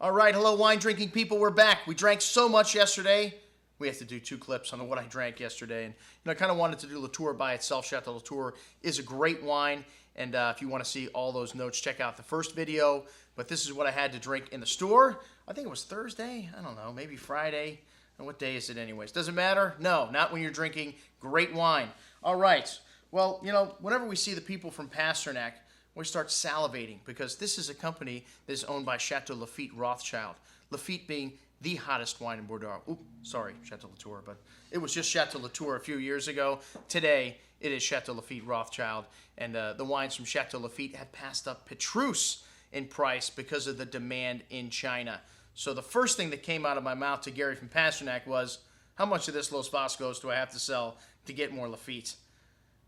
All right, hello, wine drinking people. We're back. We drank so much yesterday. We have to do 2 clips on what I drank yesterday. And I kind of wanted to do Latour by itself. Chateau Latour is a great wine. And if you want to see all those notes, check out the first video. But this is what I had to drink in the store. I think it was Thursday. I don't know, maybe Friday. And what day is it anyways? Doesn't matter? No, not when you're drinking great wine. All right. Well, whenever we see the people from Pasternak, we start salivating because this is a company that is owned by Chateau Lafite Rothschild. Lafite being the hottest wine in Bordeaux. Oops, sorry, Chateau Latour, but it was just Chateau Latour a few years ago. Today, it is Chateau Lafite Rothschild, and the wines from Chateau Lafite have passed up Petrus in price because of the demand in China. So the first thing that came out of my mouth to Gary from Pasternak was, how much of this Los Vascos do I have to sell to get more Lafite?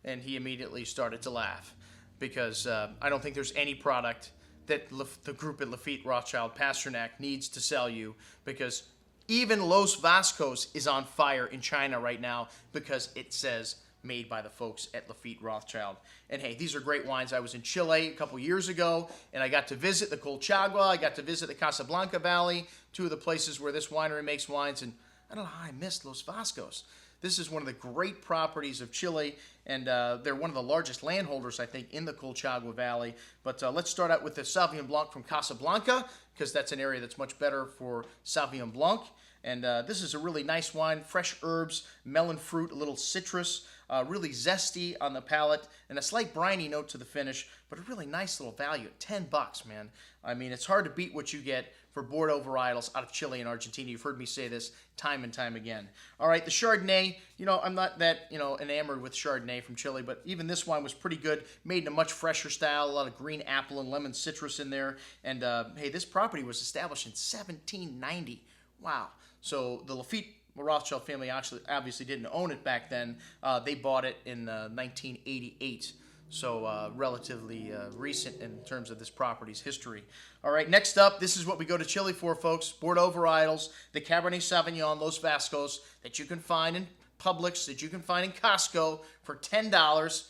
And he immediately started to laugh. Because I don't think there's any product that the group at Lafite Rothschild Pasternak needs to sell you, because even Los Vascos is on fire in China right now because it says made by the folks at Lafite Rothschild. And hey, these are great wines. I was in Chile a couple years ago, and I got to visit the Colchagua. I got to visit the Casablanca Valley, 2 of the places where this winery makes wines, and I don't know how I missed Los Vascos. This is one of the great properties of Chile, and they're one of the largest landholders, I think, in the Colchagua Valley. But let's start out with the Sauvignon Blanc from Casablanca, because that's an area that's much better for Sauvignon Blanc. And this is a really nice wine, fresh herbs, melon fruit, a little citrus, really zesty on the palate, and a slight briny note to the finish, but a really nice little value at $10, man. I mean, it's hard to beat what you get for Bordeaux varietals out of Chile and Argentina. You've heard me say this time and time again. All right, the Chardonnay, I'm not that, enamored with Chardonnay from Chile, but even this wine was pretty good, made in a much fresher style, a lot of green apple and lemon citrus in there. And hey, this property was established in 1790. Wow. So the Lafite Rothschild family actually obviously didn't own it back then. They bought it in 1988. So relatively recent in terms of this property's history. All right, next up, this is what we go to Chile for, folks. Bordeaux varietals, the Cabernet Sauvignon, Los Vascos, that you can find in Publix, that you can find in Costco for $10.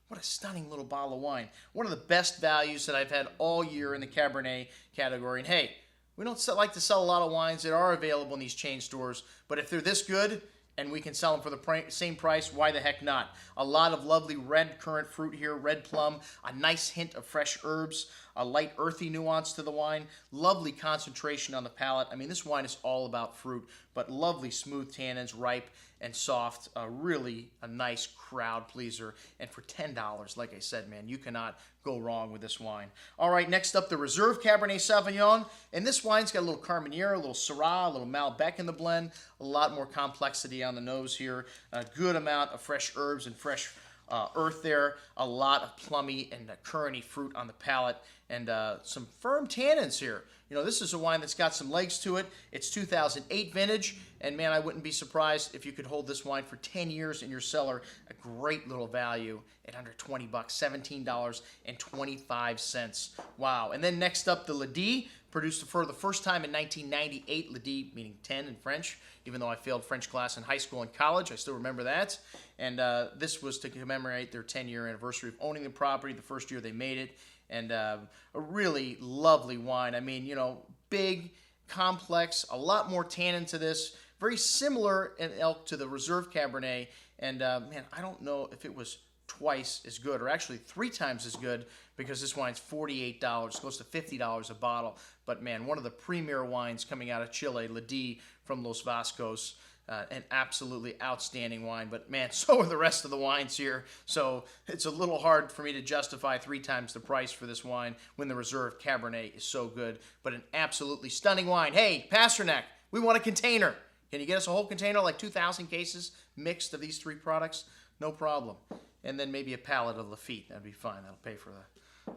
What a stunning little bottle of wine. One of the best values that I've had all year in the Cabernet category. And hey, we don't like to sell a lot of wines that are available in these chain stores, but if they're this good and we can sell them for the same price, why the heck not? A lot of lovely red currant fruit here, red plum, a nice hint of fresh herbs, a light earthy nuance to the wine, lovely concentration on the palate. I mean, this wine is all about fruit, but lovely smooth tannins, ripe and soft, really a nice crowd pleaser. And for $10, like I said, man, you cannot go wrong with this wine. All right, next up, the Reserve Cabernet Sauvignon. And this wine's got a little Carmenere, a little Syrah, a little Malbec in the blend, a lot more complexity on the nose here, a good amount of fresh herbs and fresh earth there, a lot of plummy and curranty fruit on the palate, and some firm tannins here. This is a wine that's got some legs to it. It's 2008 vintage, and man, I wouldn't be surprised if you could hold this wine for 10 years in your cellar. A great little value at under $20, $17.25. Wow. And then next up, the Lady, produced for the first time in 1998. Lady meaning 10 in French, even though I failed French class in high school and college. I still remember that. And this was to commemorate their 10-year anniversary of owning the property, the first year they made it. And a really lovely wine. I mean, big, complex, a lot more tannin to this. Very similar in elk to the Reserve Cabernet. And man, I don't know if it was twice as good, or actually 3 times as good, because this wine's $48, close to $50 a bottle. But man, one of the premier wines coming out of Chile, Lady from Los Vascos. An absolutely outstanding wine, but man, so are the rest of the wines here. So it's a little hard for me to justify 3 times the price for this wine when the Reserve Cabernet is so good, but an absolutely stunning wine. Hey, Pasternak, we want a container. Can you get us a whole container, like 2,000 cases mixed of these 3 products? No problem. And then maybe a pallet of Lafite. That'd be fine. That'll pay for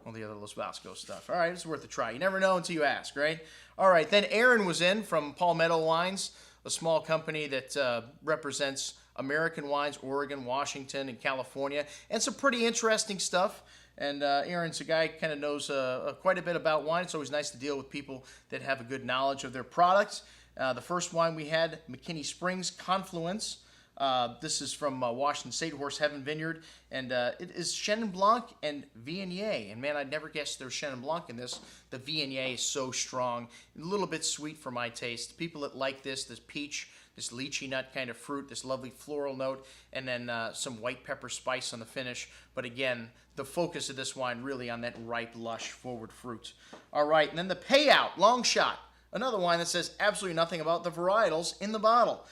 all the other Los Vascos stuff. All right, it's worth a try. You never know until you ask, right? All right, then Aaron was in from Palmetto Wines, a small company that represents American wines, Oregon, Washington, and California, and some pretty interesting stuff. And Aaron's a guy who kind of knows quite a bit about wine. It's always nice to deal with people that have a good knowledge of their products. The first wine we had, McKinney Springs Confluence. This is from Washington State, Horse Heaven Vineyard, and it is Chenin Blanc and Viognier. And man, I'd never guessed there's Chenin Blanc in this. The Viognier is so strong, a little bit sweet for my taste. People that like this peach, this lychee nut kind of fruit, this lovely floral note, and then some white pepper spice on the finish. But again, the focus of this wine really on that ripe, lush, forward fruit. All right, and then the Payout, long shot. Another wine that says absolutely nothing about the varietals in the bottle.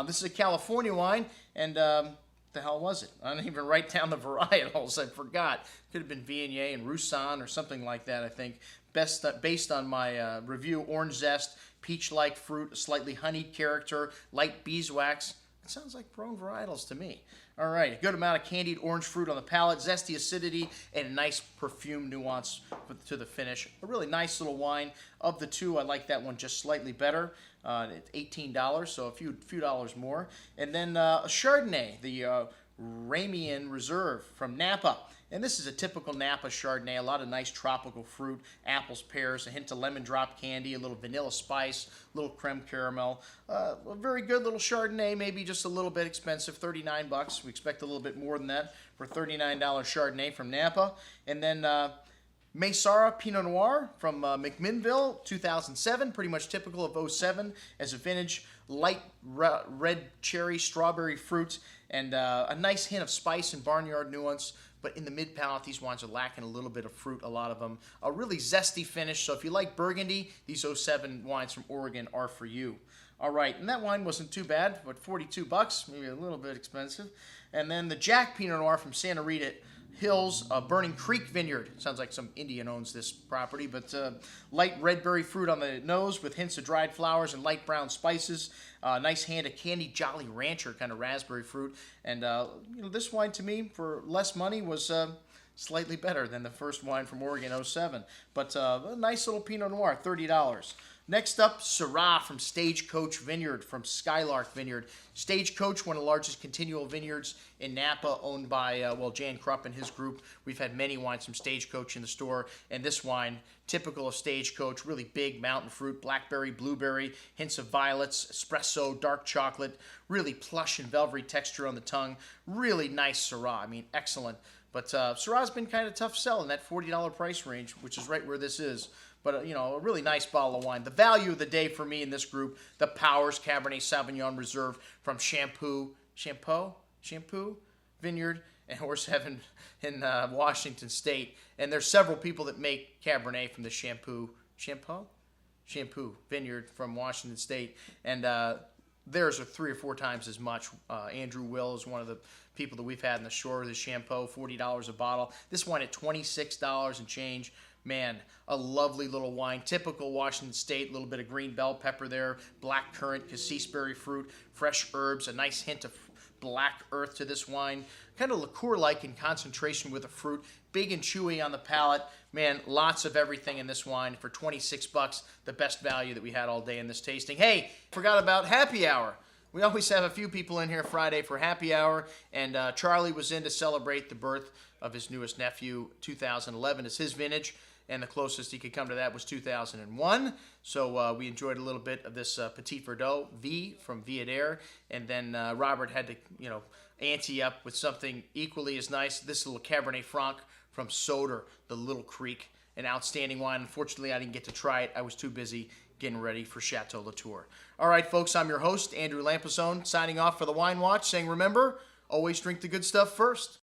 This is a California wine, and the hell was it? I didn't even write down the varietals. I forgot. Could have been Viognier and Roussanne or something like that, I think. Based on my review, orange zest, peach-like fruit, a slightly honeyed character, light beeswax. It sounds like Rhone varietals to me. All right, a good amount of candied orange fruit on the palate, zesty acidity, and a nice perfume nuance to the finish. A really nice little wine. Of the two, I like that one just slightly better. It's $18, so a few dollars more. And then a Chardonnay, the Ramian Reserve from Napa. And this is a typical Napa Chardonnay, a lot of nice tropical fruit, apples, pears, a hint of lemon drop candy, a little vanilla spice, a little creme caramel. A very good little Chardonnay, maybe just a little bit expensive, $39. We expect a little bit more than that for $39 Chardonnay from Napa. And then Maysara Pinot Noir from Mckinley, 2007, pretty much typical of 07 as a vintage, light red cherry, strawberry fruit, and a nice hint of spice and barnyard nuance. But in the mid-palate, these wines are lacking a little bit of fruit, a lot of them. A really zesty finish, so if you like Burgundy, these 07 wines from Oregon are for you. All right, and that wine wasn't too bad, but $42, maybe a little bit expensive. And then the Jack Pinot Noir from Santa Rita Hills, Burning Creek Vineyard. Sounds like some Indian owns this property, but light red berry fruit on the nose with hints of dried flowers and light brown spices. Nice hand of candied Jolly Rancher kind of raspberry fruit. And this wine to me, for less money, was slightly better than the first wine from Oregon 07. But a nice little Pinot Noir, $30. Next up, Syrah from Stagecoach Vineyard, from Skylark Vineyard. Stagecoach, one of the largest continual vineyards in Napa, owned by, Jan Krupp and his group. We've had many wines from Stagecoach in the store, and this wine, typical of Stagecoach, really big mountain fruit, blackberry, blueberry, hints of violets, espresso, dark chocolate, really plush and velvety texture on the tongue. Really nice Syrah. I mean, excellent. But Syrah's been kind of tough sell in that $40 price range, which is right where this is. But, a really nice bottle of wine. The value of the day for me in this group, the Powers Cabernet Sauvignon Reserve from Shampoo Vineyard and Horse Heaven in Washington State. And there's several people that make Cabernet from the Shampoo Vineyard from Washington State. And theirs are 3 or 4 times as much. Andrew Will is one of the people that we've had in the store with the Shampoo, $40 a bottle. This wine at $26 and change. Man, a lovely little wine. Typical Washington State, a little bit of green bell pepper there, black currant, cassis-berry fruit, fresh herbs, a nice hint of black earth to this wine. Kind of liqueur-like in concentration with the fruit. Big and chewy on the palate. Man, lots of everything in this wine for $26. The best value that we had all day in this tasting. Hey, forgot about happy hour. We always have a few people in here Friday for happy hour, and Charlie was in to celebrate the birth of his newest nephew. 2011 is his vintage, and the closest he could come to that was 2001. So we enjoyed a little bit of this Petit Verdot V from Viader, and then Robert had to, ante up with something equally as nice. This little Cabernet Franc from Soder, the Little Creek, an outstanding wine. Unfortunately, I didn't get to try it. I was too busy getting ready for Chateau Latour. All right, folks, I'm your host, Andrew Lampasone, signing off for the Wine Watch, saying remember, always drink the good stuff first.